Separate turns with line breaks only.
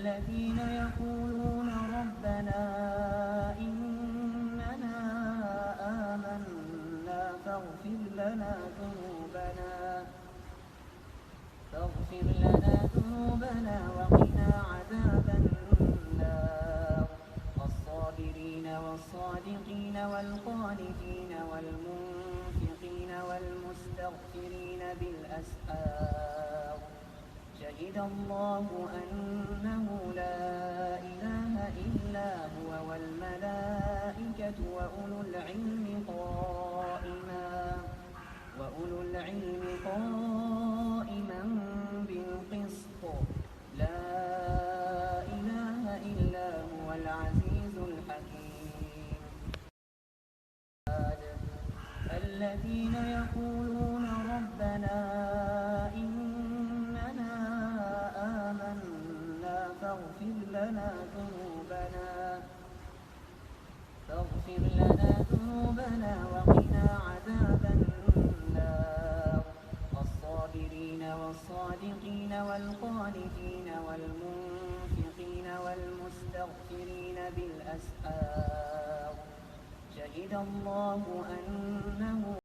الذين يقولون ربنا إننا آمنا فاغفر لنا ذنوبنا وقنا عذاب النار الصابرين والصادقين والقانتين والمنفقين والمستغفرين بالأسحار شهد الله أنه لا إله إلا هو والملائكة وأولو العلم قائما بالقسط لا إله إلا هو العزيز الحكيم الذين يقولون ربنا إننا آمنا فاغفر لنا ذنوبنا وقنا عذاب النار الصابرين والصادقين والقانتين والمنفقين والمستغفرين بالأسحار شهد الله أنه